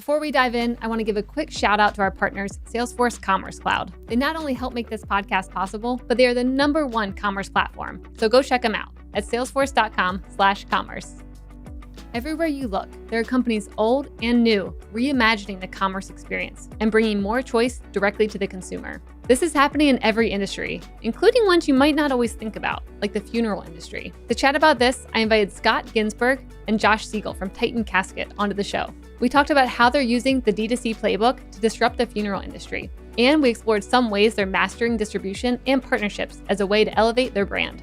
Before we dive in, I want to give a quick shout out to our partners, Salesforce Commerce Cloud. They not only help make this podcast possible, but they are the #1 commerce platform. So go check them out at salesforce.com/commerce. Everywhere you look, there are companies old and new reimagining the commerce experience and bringing more choice directly to the consumer. This is happening in every industry, including ones you might not always think about, like the funeral industry. To chat about this, I invited Scott Ginsberg and Josh Siegel from Titan Casket onto the show. We talked about how they're using the DTC playbook to disrupt the funeral industry, and we explored some ways they're mastering distribution and partnerships as a way to elevate their brand.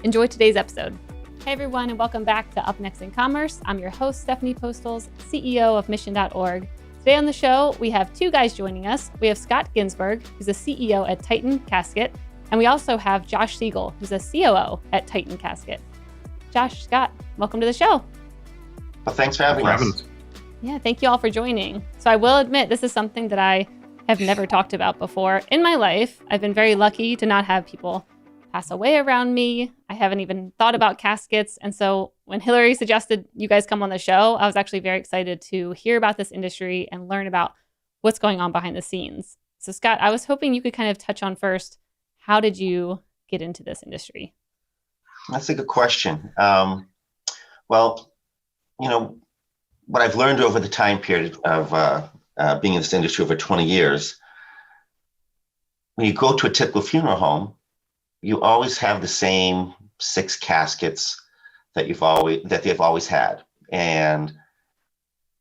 Enjoy today's episode. Hey everyone, and welcome back to Up Next in Commerce. I'm your host, Stephanie Postles, CEO of Mission.org. Today on the show, we have two guys joining us. We have Scott Ginsberg, who's the CEO at Titan Casket, and we also have Josh Siegel, who's a COO at Titan Casket. Josh, Scott, welcome to the show. Well, thanks for having us. Yeah, thank you all for joining. So I will admit, this is something that I have never talked about before in my life. I've been very lucky to not have people pass away around me. I haven't even thought about caskets. And so when Hillary suggested you guys come on the show, I was actually very excited to hear about this industry and learn about what's going on behind the scenes. So Scott, I was hoping you could kind of touch on first, how did you get into this industry? That's a good question. Well, you know, what I've learned over the time period of being in this industry over 20 years, when you go to a typical funeral home, you always have the same 6 caskets that they've always had. And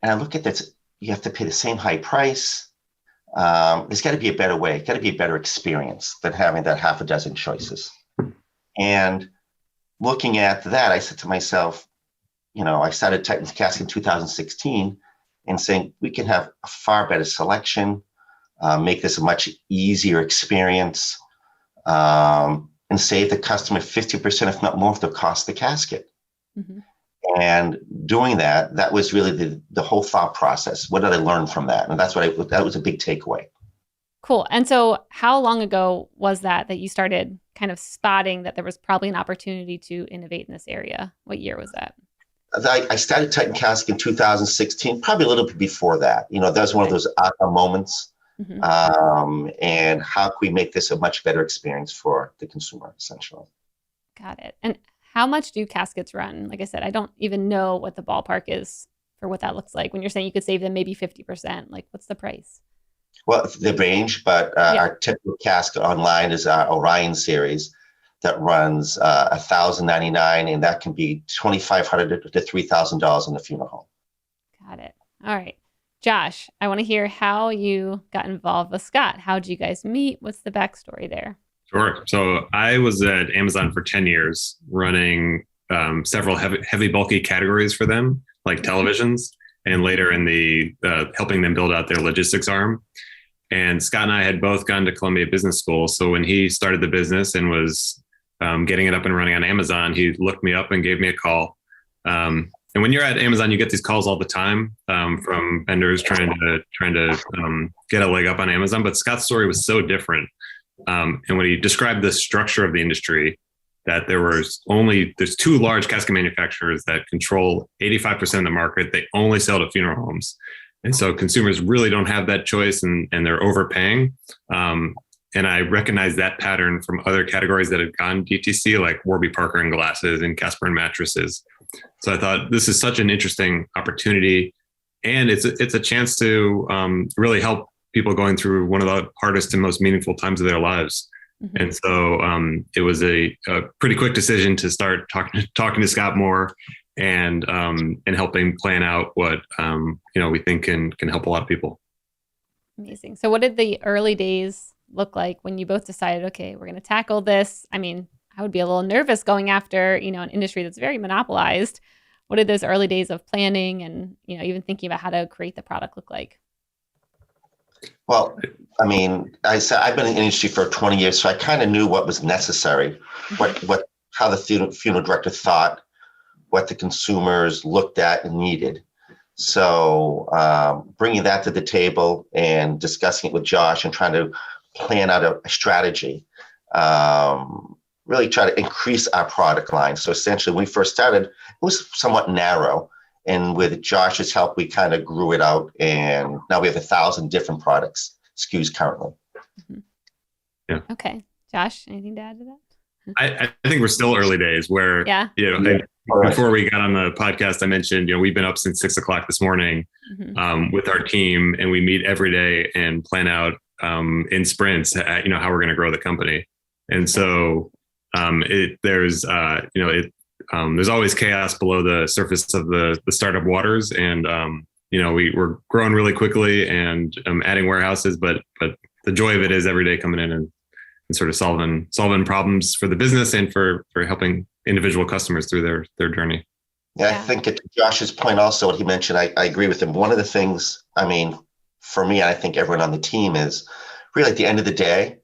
I look at this, you have to pay the same high price. There's got to be a better way, got to be a better experience than having that half a dozen choices. And looking at that, I said to myself, you know, I started Titan Casket in 2016 and saying we can have a far better selection, make this a much easier experience, and save the customer 50%, if not more, of the cost of the casket. Mm-hmm. And doing that was really the whole thought process. What did I learn from that? And that was a big takeaway. Cool. And so how long ago was that you started kind of spotting that there was probably an opportunity to innovate in this area? What year was that? I started Titan Casket in 2016, probably a little bit before that. You know, that was one of those aha moments. Mm-hmm. And how can we make this a much better experience for the consumer, essentially? Got it. And how much do caskets run? Like I said, I don't even know what the ballpark is for what that looks like. When you're saying you could save them maybe 50%, like what's the price? Well, they range, but our typical casket online is our Orion series that runs $1,099, and that can be $2,500 to $3,000 in the funeral home. Got it. All right. Josh, I want to hear how you got involved with Scott. How did you guys meet? What's the backstory there? Sure. So I was at Amazon for 10 years running several heavy, bulky categories for them, like televisions, and later in the helping them build out their logistics arm. And Scott and I had both gone to Columbia Business School. So when he started the business and was getting it up and running on Amazon, he looked me up and gave me a call. And when you're at Amazon, you get these calls all the time from vendors trying to get a leg up on Amazon. But Scott's story was so different. And when he described the structure of the industry, that there's 2 large casket manufacturers that control 85% of the market. They only sell to funeral homes. And so consumers really don't have that choice, and they're overpaying. And I recognized that pattern from other categories that had gone DTC, like Warby Parker and glasses and Casper and mattresses. So I thought this is such an interesting opportunity, and it's a chance to really help people going through one of the hardest and most meaningful times of their lives. Mm-hmm. And so it was a pretty quick decision to start talking to Scott more and helping plan out what we think can help a lot of people. Amazing. So what did the early days look like when you both decided, okay, we're going to tackle this? I mean, I would be a little nervous going after, an industry that's very monopolized. What did those early days of planning and, even thinking about how to create the product look like? Well, I mean, I've been in the industry for 20 years, so I kind of knew what was necessary, how the funeral director thought, what the consumers looked at and needed. So bringing that to the table and discussing it with Josh and trying to plan out a strategy, really try to increase our product line. So essentially, when we first started, it was somewhat narrow. And with Josh's help, we kind of grew it out, and now we have 1,000 different products, SKUs currently. Mm-hmm. Yeah. Okay. Josh, anything to add to that? I think we're still early days where, before we got on the podcast, I mentioned, we've been up since 6:00 this morning with our team, and we meet every day and plan out in sprints, how we're going to grow the company. And so there's always chaos below the surface of the startup waters. And, we're growing really quickly and adding warehouses, but the joy of it is every day coming in and sort of solving problems for the business and for helping individual customers through their journey. Yeah, I think to Josh's point also, what he mentioned, I agree with him. One of the things, for me, I think everyone on the team is really at the end of the day,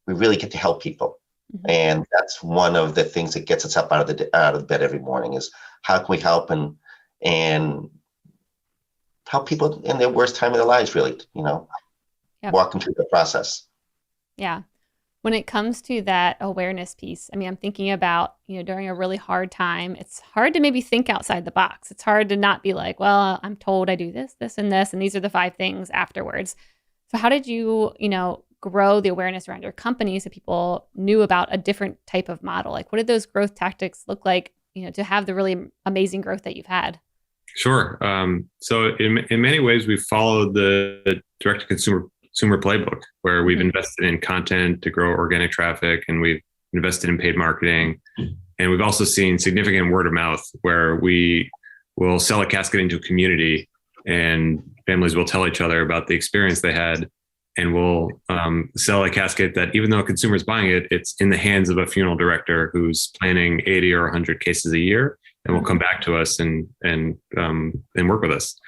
we really get to help people. Mm-hmm. And that's one of the things that gets us up out of bed every morning is how can we help and help people in their worst time of their lives, really, walk them through the process. Yeah. When it comes to that awareness piece, I'm thinking about, during a really hard time, it's hard to maybe think outside the box. It's hard to not be like, well, I'm told I do this, this, and this, and these are the 5 things afterwards. So how did you, grow the awareness around your company so people knew about a different type of model? Like, what did those growth tactics look like, to have the really amazing growth that you've had? Sure. So in many ways, we followed the direct-to-consumer playbook, where we've invested in content to grow organic traffic, and we've invested in paid marketing. And we've also seen significant word of mouth, where we will sell a casket into a community and families will tell each other about the experience they had. And we'll sell a casket that, even though a consumer is buying it, it's in the hands of a funeral director who's planning 80 or 100 cases a year, and will come back to us and work with us.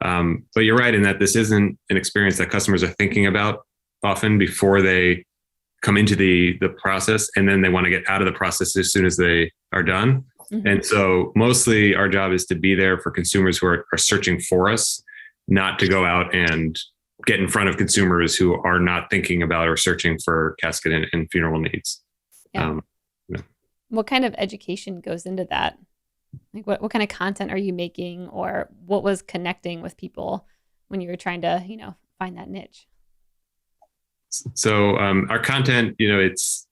But you're right in that this isn't an experience that customers are thinking about often before they come into the process, and then they want to get out of the process as soon as they are done. Mm-hmm. And so mostly our job is to be there for consumers who are searching for us, not to go out and get in front of consumers who are not thinking about or searching for casket and funeral needs. Yeah. What kind of education goes into that? Like what kind of content are you making, or what was connecting with people when you were trying to, find that niche? So our content, it's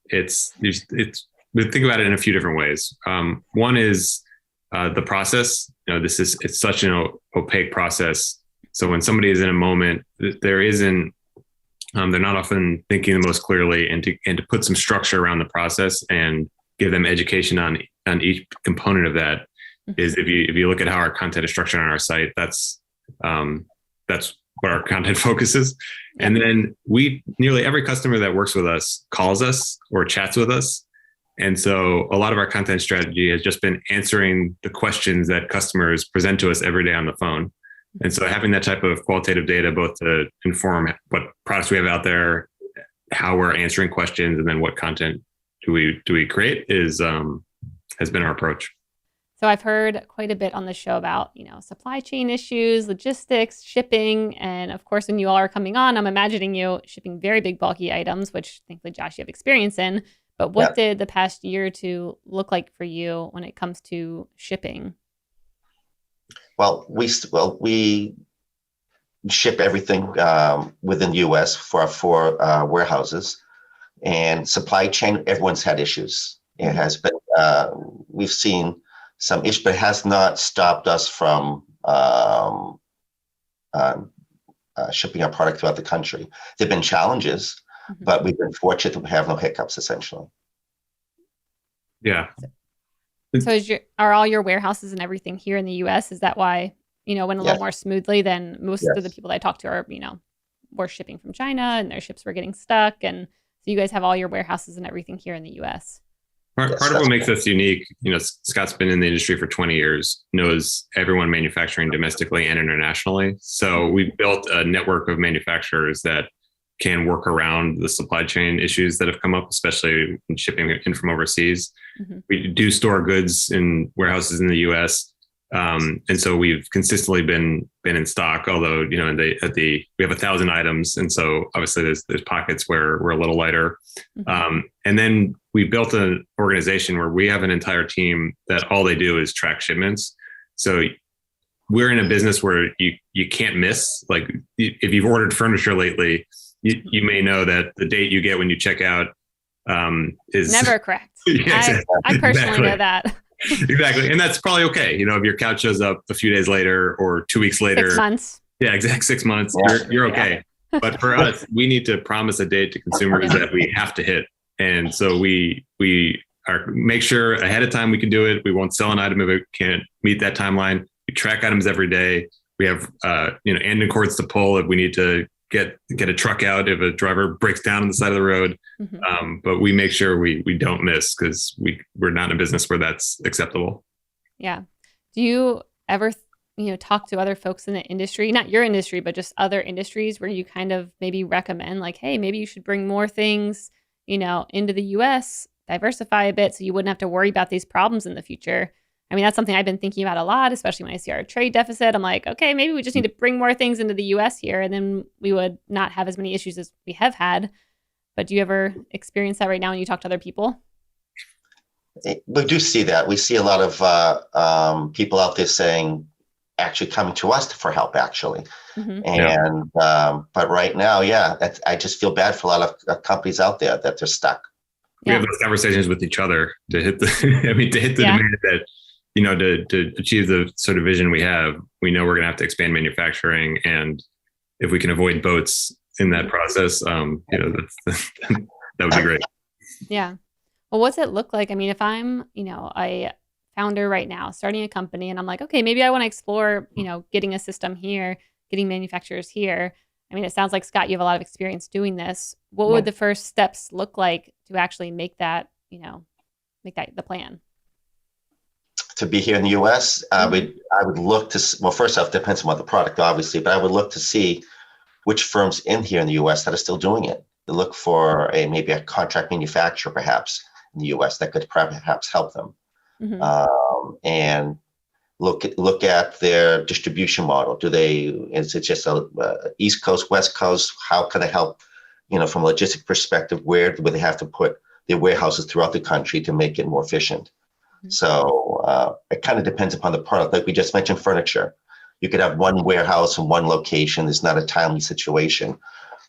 we think about it in a few different ways. One is the process. It's such an opaque process. So when somebody is in a moment, they're not often thinking the most clearly, and to put some structure around the process and give them education on each component of that is, if you look at how our content is structured on our site, that's what our content focuses. And then nearly every customer that works with us calls us or chats with us. And so a lot of our content strategy has just been answering the questions that customers present to us every day on the phone. And so having that type of qualitative data, both to inform what products we have out there, how we're answering questions, and then what content do we create has been our approach. So I've heard quite a bit on the show about, supply chain issues, logistics, shipping. And of course, when you all are coming on, I'm imagining you shipping very big, bulky items, which thankfully, Josh, you have experience in. But what did the past year or two look like for you when it comes to shipping? Well, we ship everything within the U.S. for our 4 warehouses, and supply chain. Everyone's had issues. It has been. We've seen some issues, but it has not stopped us from shipping our product throughout the country. There've been challenges, but we've been fortunate to have no hiccups, essentially. Yeah. So are all your warehouses and everything here in the U.S.? Is that why, went a little more smoothly than most of the people that I talk to are, were shipping from China and their ships were getting stuck. And so you guys have all your warehouses and everything here in the U.S. Part of what makes us unique, Scott's been in the industry for 20 years, knows everyone manufacturing domestically and internationally. So we've built a network of manufacturers that can work around the supply chain issues that have come up, especially in shipping in from overseas. Mm-hmm. We do store goods in warehouses in the U.S. And so we've consistently been in stock, although, we have 1,000 items. And so obviously there's pockets where we're a little lighter. Mm-hmm. And then we built an organization where we have an entire team that all they do is track shipments. So we're in a business where you can't miss. Like if you've ordered furniture lately, you may know that the date you get when you check out is never correct. Yeah, exactly. I personally know that. Exactly. And that's probably okay. If your couch shows up a few days later or 2 weeks later, 6 months. Yeah, exactly. 6 months. You're okay. Yeah. But for us, we need to promise a date to consumers that we have to hit. And so we make sure ahead of time we can do it. We won't sell an item if it can't meet that timeline. We track items every day. We have ending cords to pull if we need to get a truck out if a driver breaks down on the side of the road. Mm-hmm. But we make sure we don't miss because we're not in a business where that's acceptable. Yeah. Do you ever talk to other folks in the industry, not your industry, but just other industries where you kind of maybe recommend like, hey, maybe you should bring more things, into the US, diversify a bit so you wouldn't have to worry about these problems in the future? I mean, that's something I've been thinking about a lot, especially when I see our trade deficit. I'm like, okay, maybe we just need to bring more things into the US here, and then we would not have as many issues as we have had. But do you ever experience that right now when you talk to other people? We do see that. We see a lot of people out there saying, actually coming to us for help, actually. Mm-hmm. And but right now, I just feel bad for a lot of companies out there that they're stuck. We have those conversations with each other to hit the demand that, to achieve the sort of vision we have. We know we're going to have to expand manufacturing, and if we can avoid boats in that process, that would be great. Yeah. Well, what's it look like? I mean, if I'm, a founder right now, starting a company, and I'm like, okay, maybe I want to explore, getting a system here, getting manufacturers here. I mean, it sounds like, Scott, you have a lot of experience doing this. What would the first steps look like to actually make that, the plan? To be here in the U.S., I would look to, well, first off, depends on what the product, obviously, but I would look to see which firms in here in the U.S. that are still doing it. To look for maybe a contract manufacturer, perhaps in the U.S. that could perhaps help them, and look at their distribution model. Is it just a East Coast, West Coast? How can they help? From a logistic perspective, where would they have to put their warehouses throughout the country to make it more efficient? Mm-hmm. So it kind of depends upon the product. Like we just mentioned, furniture. You could have one warehouse in one location. It's not a timely situation.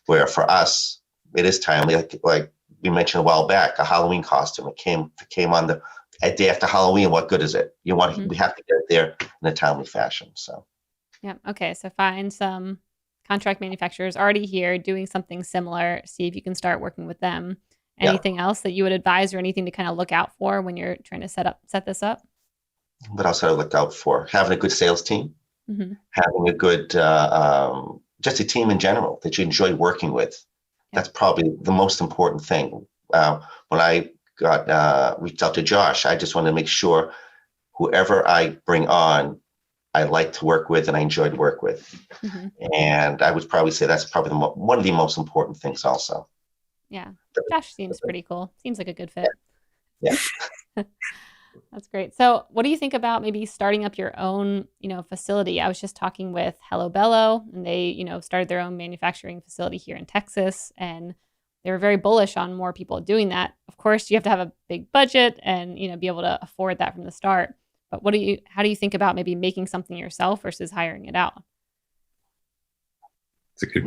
Where for us, it is timely. Like we mentioned a while back, a Halloween costume. It came on a day after Halloween. What good is it? We have to get it there in a timely fashion. So. Yeah. Okay. So find some contract manufacturers already here doing something similar. See if you can start working with them. Anything else that you would advise or anything to kind of look out for when you're trying to set this up? What else would I look out for? Having a good sales team, having a good, just a team in general that you enjoy working with. That's probably the most important thing. When I reached out to Josh, I just wanted to make sure whoever I bring on, I like to work with and I enjoyed work with. Mm-hmm. And I would probably say that's probably one of the most important things also. Yeah. Josh seems pretty cool. Seems like a good fit. Yeah. That's great. So what do you think about maybe starting up your own, facility? I was just talking with Hello Bello, and they, started their own manufacturing facility here in Texas, and they were very bullish on more people doing that. Of course, you have to have a big budget and, be able to afford that from the start. But how do you think about maybe making something yourself versus hiring it out? It's a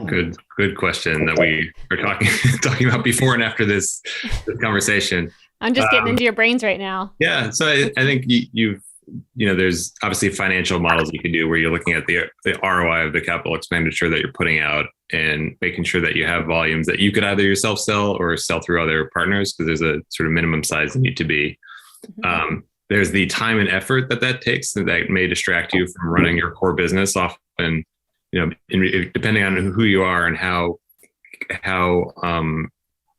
good question that we are talking about before and after this conversation. I'm just getting into your brains right now. Yeah. So I think there's obviously financial models you can do where you're looking at the ROI of the capital expenditure that you're putting out and making sure that you have volumes that you could either yourself sell or sell through other partners, because there's a sort of minimum size that need to be. Mm-hmm. There's the time and effort that takes that may distract you from running your core business often. Depending on who you are and how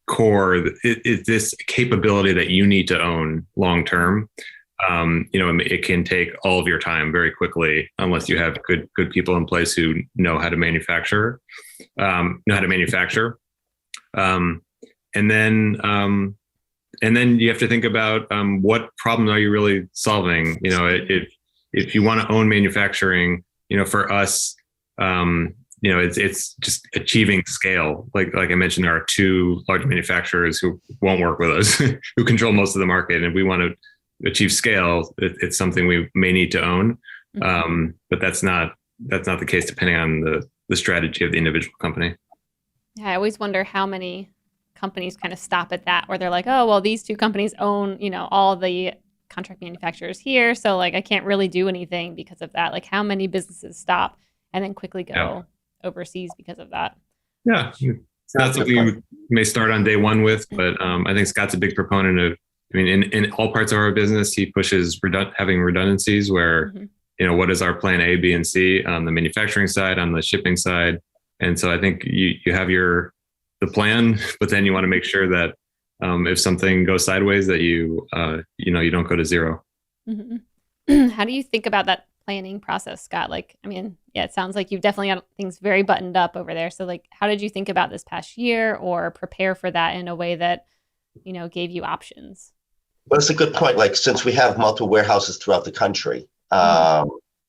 core is this capability that you need to own long term. It can take all of your time very quickly unless you have good people in place who know how to manufacture. And then you have to think about what problem are you really solving. If you want to own manufacturing, for us. It's just achieving scale. Like I mentioned, there are two large manufacturers who won't work with us, who control most of the market, and we want to achieve scale. It's something we may need to own. But that's not the case depending on the strategy of the individual company. Yeah, I always wonder how many companies kind of stop at that, where they're like, oh, well, these two companies own, all the contract manufacturers here. So like, I can't really do anything because of that. Like how many businesses stop and then quickly go overseas because of that? Yeah. It's not something you may start on day one with, but I think Scott's a big proponent of, in all parts of our business, he pushes having redundancies where, what is our plan A, B, and C on the manufacturing side, on the shipping side. And so I think you have the plan, but then you want to make sure that if something goes sideways that you don't go to zero. How do you think about that planning process, Scott? It sounds like you've definitely got things very buttoned up over there. So like, how did you think about this past year or prepare for that in a way that, gave you options? Well, it's a good point. Like, since we have multiple warehouses throughout the country,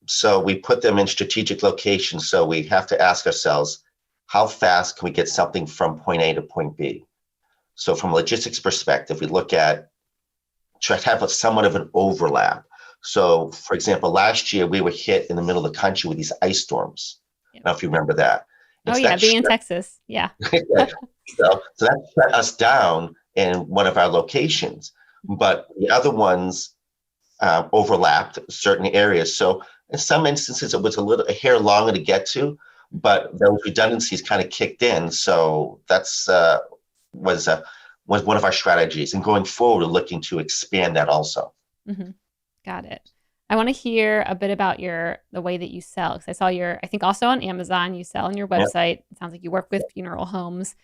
so we put them in strategic locations. So we have to ask ourselves, how fast can we get something from point A to point B? So from a logistics perspective, we look at try to have somewhat of an overlap. So, for example, last year we were hit in the middle of the country with these ice storms. I don't know if you remember that. Being in Texas. Yeah. So that shut us down in one of our locations, but the other ones overlapped certain areas. So in some instances, it was a hair longer to get to, but those redundancies kind of kicked in. So that's was one of our strategies. And going forward, we're looking to expand that also. Got it. I want to hear a bit about the way that you sell, because I saw I think also on Amazon, you sell on your website. It sounds like you work with funeral homes.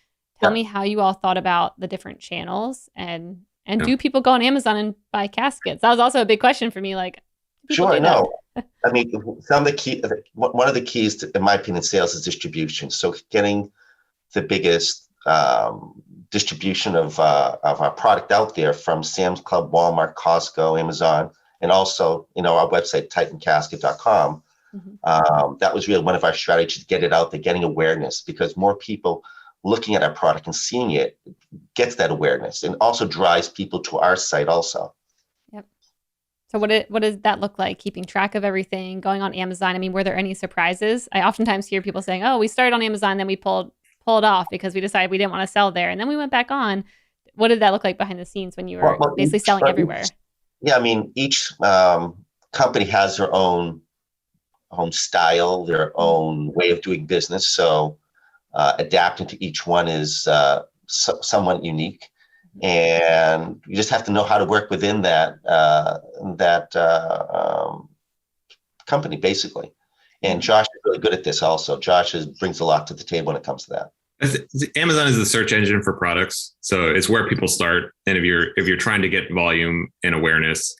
Tell me how you all thought about the different channels and do people go on Amazon and buy caskets? That was also a big question for me. Like, sure, no. I mean, one of the keys in my opinion, sales is distribution. So getting the biggest distribution of our product out there from Sam's Club, Walmart, Costco, Amazon, and also, our website, TitanCasket.com. That was really one of our strategies to get it out there, getting awareness, because more people looking at our product and seeing it gets that awareness and also drives people to our site also. Yep. So what does that look like? Keeping track of everything, going on Amazon. I mean, were there any surprises? I oftentimes hear people saying, oh, we started on Amazon, then we pulled off because we decided we didn't want to sell there. And then we went back on. What did that look like behind the scenes when you were basically selling everywhere? Yeah, I mean, each company has their own style, their own way of doing business. So adapting to each one is somewhat unique. And you just have to know how to work within that company, basically. And Josh is really good at this also. Josh brings a lot to the table when it comes to that. Amazon is the search engine for products, so it's where people start. And if you're trying to get volume and awareness,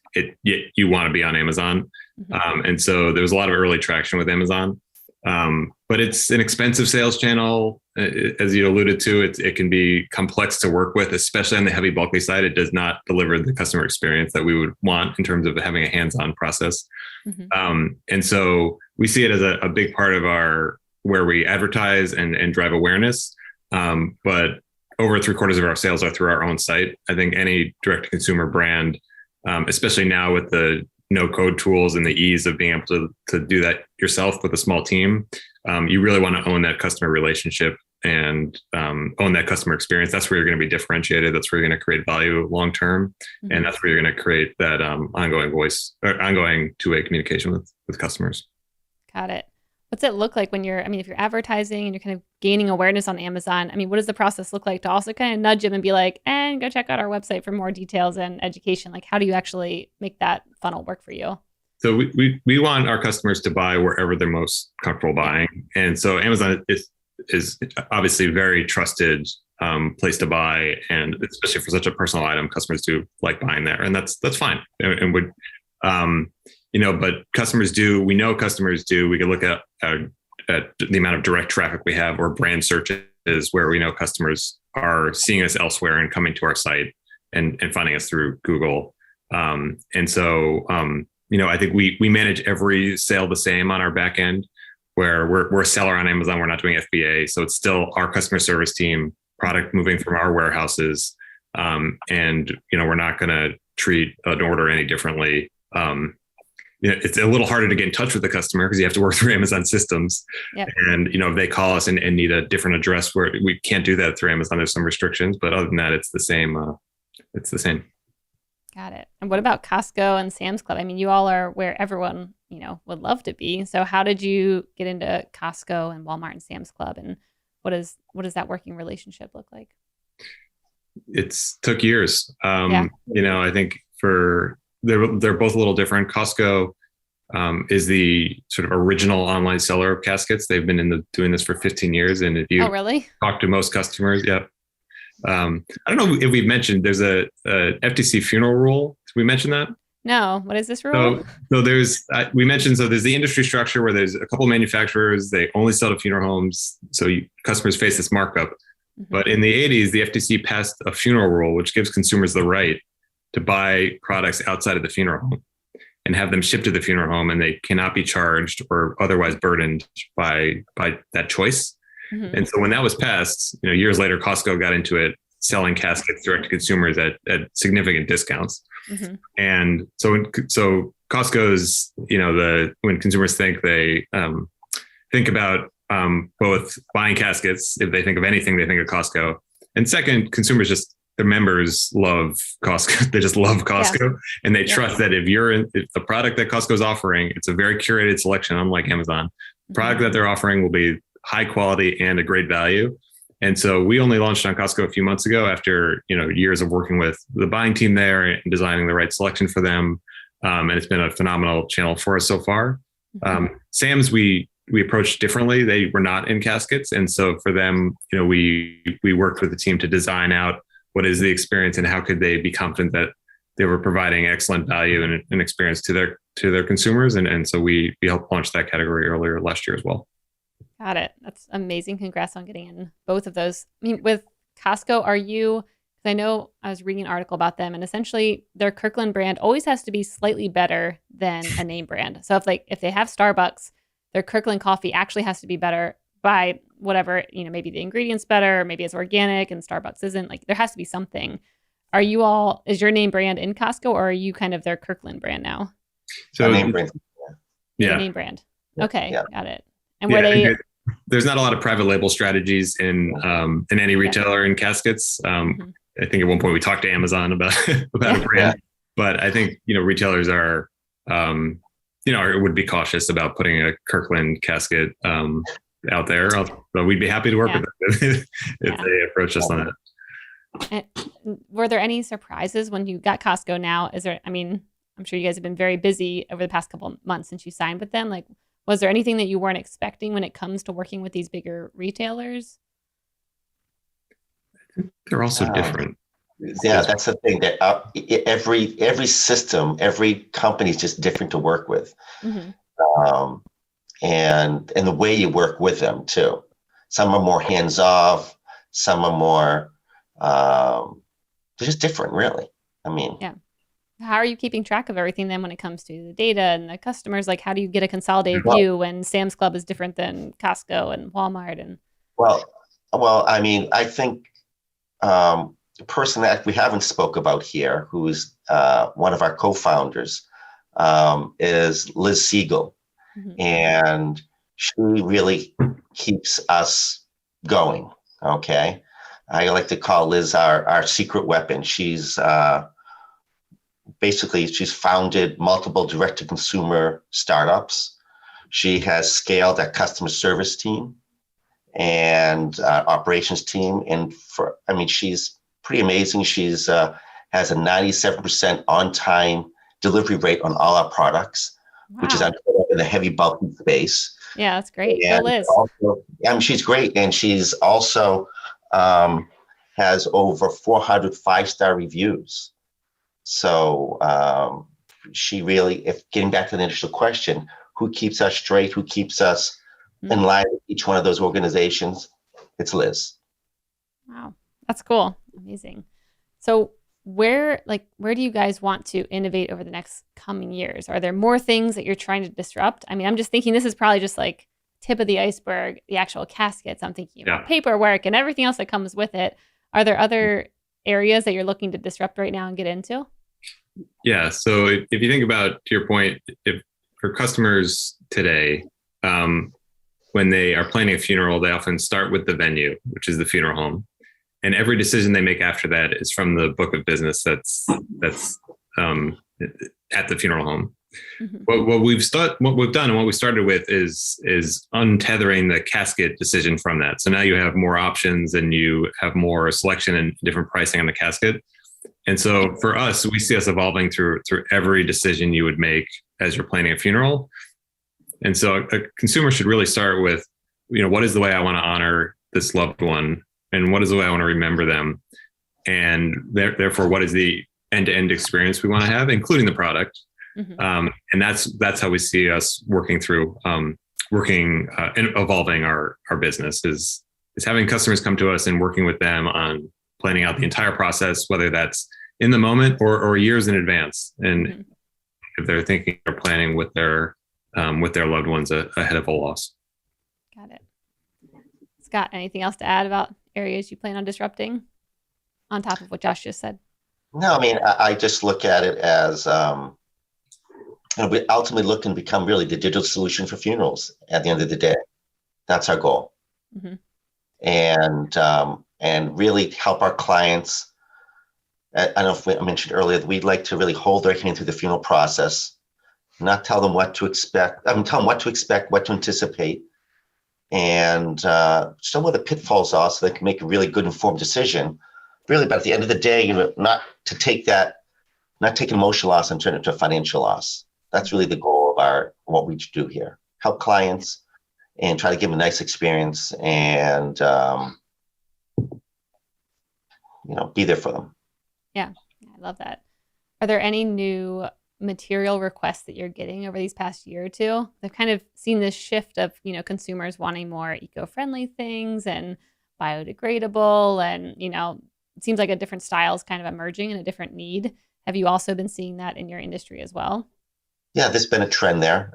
you want to be on Amazon. And so there was a lot of early traction with Amazon, but it's an expensive sales channel, as you alluded to. It can be complex to work with, especially on the heavy bulky side. It does not deliver the customer experience that we would want in terms of having a hands-on process. And so we see it as a big part of where we advertise and drive awareness. But over 3/4 of our sales are through our own site. I think any direct to consumer brand, especially now with the no code tools and the ease of being able to do that yourself with a small team, you really want to own that customer relationship and own that customer experience. That's where you're going to be differentiated. That's where you're going to create value long-term. And that's where you're going to create that ongoing two-way communication with customers. Got it. What's it look like when if you're advertising and you're kind of gaining awareness on Amazon? I mean, what does the process look like to also kind of nudge them and be like, and go check out our website for more details and education? Like, how do you actually make that funnel work for you? So we want our customers to buy wherever they're most comfortable buying. And so Amazon is obviously a very trusted place to buy. And especially for such a personal item, customers do like buying there. And that's fine. And would, but customers do. We know customers do. We can look at the amount of direct traffic we have, or brand searches where we know customers are seeing us elsewhere and coming to our site and finding us through Google. And so, I think we manage every sale the same on our back end, where we're a seller on Amazon. We're not doing FBA. So it's still our customer service team, product moving from our warehouses. And we're not going to treat an order any differently. it's a little harder to get in touch with the customer because you have to work through Amazon systems. Yep. And, if they call us and need a different address, where we can't do that through Amazon, there's some restrictions, but other than that, it's the same. It's the same. Got it. And what about Costco and Sam's Club? I mean, you all are where everyone, would love to be. So how did you get into Costco and Walmart and Sam's Club? And what does that working relationship look like? It's took years. Yeah. I think they're both a little different. Costco is the sort of original online seller of caskets. They've been doing this for 15 years. And if you really? talk to most customers, yep. I don't know if we've mentioned there's a FTC funeral rule. Did we mention that? No. What is this rule? So there's there's the industry structure where there's a couple manufacturers. They only sell to funeral homes. So customers face this markup. Mm-hmm. But in the 80s, the FTC passed a funeral rule, which gives consumers the right to buy products outside of the funeral home and have them shipped to the funeral home, and they cannot be charged or otherwise burdened by that choice. Mm-hmm. And so when that was passed, years later, Costco got into it, selling caskets direct to consumers at significant discounts. Mm-hmm. And so Costco's, when consumers think, they think about both buying caskets. If they think of anything, they think of Costco. And second, consumers their members love Costco. They just love Costco, yeah. And they trust that if the product that Costco is offering, it's a very curated selection, unlike Amazon. The product that they're offering will be high quality and a great value. And so we only launched on Costco a few months ago after, years of working with the buying team there and designing the right selection for them. And it's been a phenomenal channel for us so far. Mm-hmm. Sam's, we approached differently. They were not in caskets. And so for them, we worked with the team to design out what is the experience and how could they be confident that they were providing excellent value and an experience to their consumers. And so we helped launch that category earlier last year as well. Got it. That's amazing. Congrats on getting in both of those. I mean, with Costco, because I know I was reading an article about them, and essentially their Kirkland brand always has to be slightly better than a name brand. So if they have Starbucks, their Kirkland coffee actually has to be better by whatever, maybe the ingredients better, maybe it's organic and Starbucks isn't. Like, there has to be something. Is your name brand in Costco, or are you kind of their Kirkland brand now? So name brand. Yeah. Name brand. Okay. Yeah. Got it. And there's not a lot of private label strategies in any retailer in caskets. Mm-hmm. I think at one point we talked to Amazon about a brand, but I think, retailers are, would be cautious about putting a Kirkland casket out there. But we'd be happy to work with them if they approach us on that. And were there any surprises when you got Costco now? I'm sure you guys have been very busy over the past couple of months since you signed with them. Like, was there anything that you weren't expecting when it comes to working with these bigger retailers? They're also different. Yeah, that's the thing, that every system, every company is just different to work with. Mm-hmm. And the way you work with them too. Some are more hands off, some are more, they're just different, really. Yeah. How are you keeping track of everything then when it comes to the data and the customers? Like, how do you get a consolidated view when Sam's Club is different than Costco and Walmart? And I think the person that we haven't spoke about here, who's one of our co-founders, is Liz Siegel. Mm-hmm. And she really keeps us going. Okay. I like to call Liz our secret weapon. She's founded multiple direct-to-consumer startups. She has scaled a customer service team and operations team. And she's pretty amazing. She's has a 97% on-time delivery rate on all our products, which is in the heavy bulky space. Yeah, that's great. Go Liz. Also, she's great. And she's also has over 400 five-star reviews. So she really, if getting back to the initial question, who keeps us straight, who keeps us in line with each one of those organizations, it's Liz. Wow, that's cool. Amazing. So where do you guys want to innovate over the next coming years? Are there more things that you're trying to disrupt? I'm just thinking this is probably just like tip of the iceberg, the actual caskets. I'm thinking about paperwork and everything else that comes with it. Are there other areas that you're looking to disrupt right now and get into? Yeah. So if you think about, to your point, if for customers today, when they are planning a funeral, they often start with the venue, which is the funeral home, and every decision they make after that is from the book of business that's at the funeral home. Mm-hmm. What we've done and what we started with is untethering the casket decision from that. So now you have more options and you have more selection and different pricing on the casket. And so for us, we see us evolving through every decision you would make as you're planning a funeral. And so a consumer should really start with, what is the way I want to honor this loved one, and what is the way I want to remember them, and therefore what is the end-to-end experience we want to have, including the product. Mm-hmm. And that's how we see us working through and evolving our business is having customers come to us and working with them on planning out the entire process, whether that's in the moment or years in advance. And mm-hmm. if they're thinking or planning with their loved ones ahead of a loss. Got it. Scott, anything else to add about areas you plan on disrupting on top of what Josh just said? No, I mean, I just look at it as we ultimately look and become really the digital solution for funerals at the end of the day. That's our goal. Mm-hmm. And really help our clients. I don't know if I mentioned earlier that we'd like to really hold their hand through the funeral process, not tell them what to expect. Tell them what to expect, what to anticipate, and show where the pitfalls are so they can make a really good informed decision. Really, but at the end of the day, not take an emotional loss and turn it into a financial loss. That's really the goal of what we do here. Help clients and try to give them a nice experience and be there for them. Yeah, I love that. Are there any new material requests that you're getting over these past year or two? I've kind of seen this shift of, consumers wanting more eco-friendly things and biodegradable, and, it seems like a different style is kind of emerging and a different need. Have you also been seeing that in your industry as well? Yeah, there's been a trend there.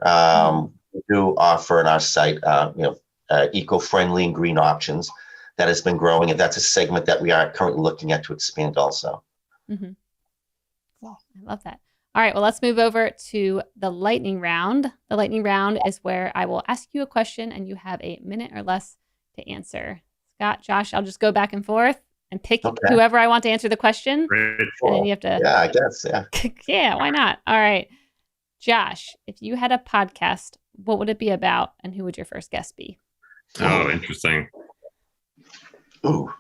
We do offer on our site, eco-friendly and green options that has been growing, and that's a segment that we are currently looking at to expand also. Mm-hmm. Cool. I love that. All right, well, let's move over to the lightning round. The lightning round is where I will ask you a question and you have a minute or less to answer. Scott, Josh, I'll just go back and forth and pick whoever I want to answer the question. Great. And then you have to. Yeah, I guess. Yeah. Yeah, why not? All right. Josh, if you had a podcast, what would it be about and who would your first guest be? Oh, interesting. Ooh.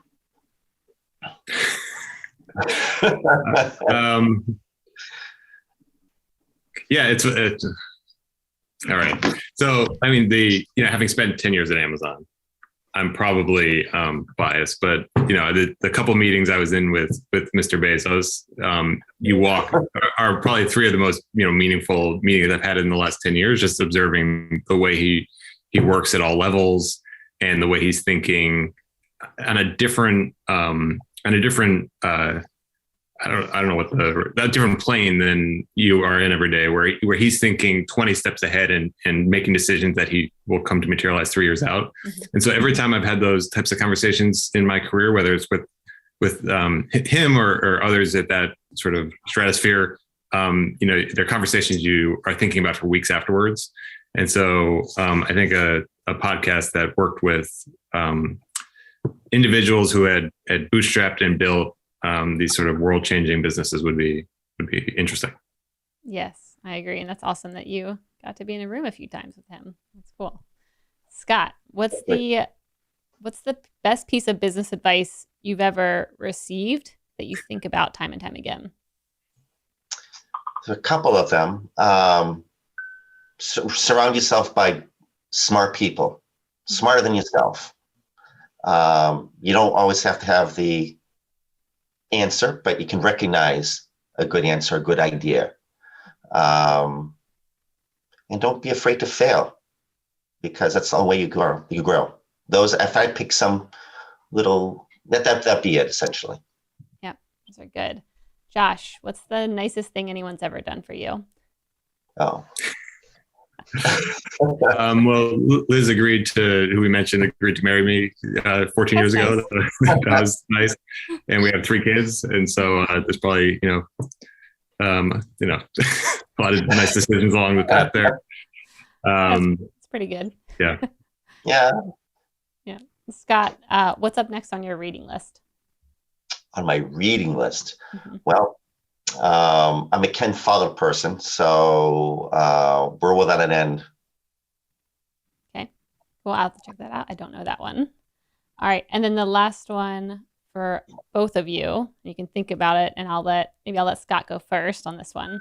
Yeah, it's all right. So, I mean, having spent 10 years at Amazon, I'm probably biased, but the couple meetings I was in with Mr. Bezos, are probably three of the most meaningful meetings I've had in the last 10 years. Just observing the way he works at all levels and the way he's thinking on a different I don't know what that different plane than you are in every day, where he's thinking 20 steps ahead and making decisions that he will come to materialize 3 years out. Mm-hmm. And so every time I've had those types of conversations in my career, whether it's with him or others at that sort of stratosphere, they're conversations you are thinking about for weeks afterwards. And so I think a podcast that worked with individuals who had bootstrapped and built these sort of world-changing businesses would be interesting. Yes, I agree. And that's awesome that you got to be in a room a few times with him. That's cool. Scott, what's the best piece of business advice you've ever received that you think about time and time again? There's a couple of them. Surround yourself by smart people, smarter than yourself. You don't always have to have the answer, but you can recognize a good answer, a good idea. And don't be afraid to fail, because that's the only way you grow. Those, if I pick some little, that'd be it essentially. Yeah, those are good. Josh, what's the nicest thing anyone's ever done for you? Oh. Well, Liz agreed to marry me 14 years ago. That was nice. And we have 3 kids. And so there's probably, a lot of nice decisions along the path there. That's pretty good. Yeah. Yeah. Yeah. Scott, what's up next on your reading list? On my reading list. Mm-hmm. Well, I'm a Ken Follett person, so where will that end? Okay. Well, I'll have to check that out. I don't know that one. All right. And then the last one for both of you, you can think about it, and I'll let Scott go first on this one.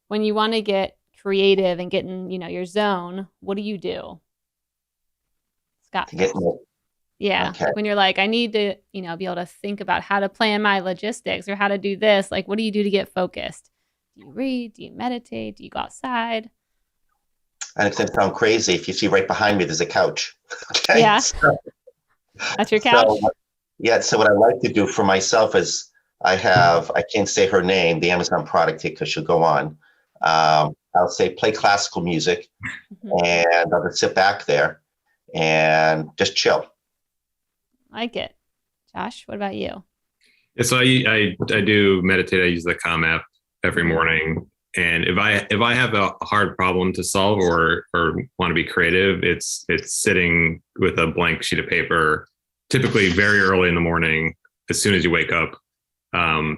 When you want to get creative and get in, your zone, what do you do? Scott. Yeah. Okay. Like when you're like, I need to, be able to think about how to plan my logistics or how to do this. Like, what do you do to get focused? Do you read? Do you meditate? Do you go outside? And it's going to sound crazy. If you see right behind me, there's a couch. Okay. Yeah. That's your couch? So what I like to do for myself is I can't say her name, the Amazon product because she'll go on. I'll say play classical music, and I'll just sit back there and just chill. I like it. Josh, what about you? Yeah, so I do meditate. I use the Calm app every morning. And if I have a hard problem to solve or want to be creative, it's sitting with a blank sheet of paper, typically very early in the morning, as soon as you wake up. In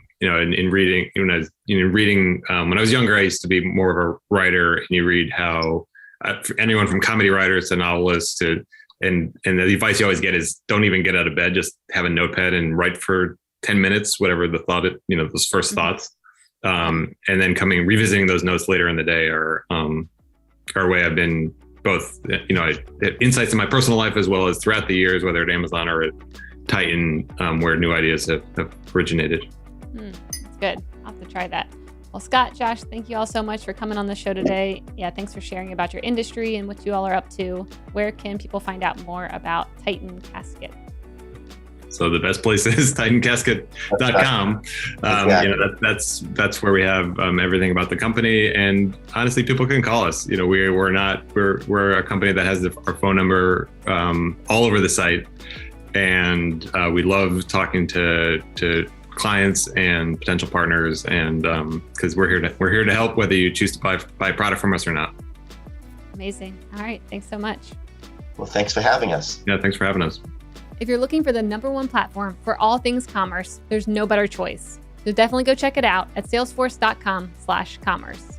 reading, when I was younger, I used to be more of a writer, and you read how anyone from comedy writers to novelists and the advice you always get is don't even get out of bed, just have a notepad and write for 10 minutes, whatever the thought, those first thoughts. And then revisiting those notes later in the day are a way I've been both, insights in my personal life as well as throughout the years, whether at Amazon or at Titan, where new ideas have originated. That's good. I'll have to try that. Well, Scott, Josh, thank you all so much for coming on the show today. Yeah, thanks for sharing about your industry and what you all are up to. Where can people find out more about Titan Casket? So the best place is TitanCasket.com. Exactly. That's where we have everything about the company. And honestly, people can call us. We're a company that has our phone number all over the site, and we love talking to clients and potential partners, and because we're here to help, whether you choose to buy product from us or not. Amazing. All right. Thanks so much. Well, thanks for having us. Yeah, thanks for having us. If you're looking for the #1 platform for all things commerce, there's no better choice. So definitely go check it out at salesforce.com/commerce.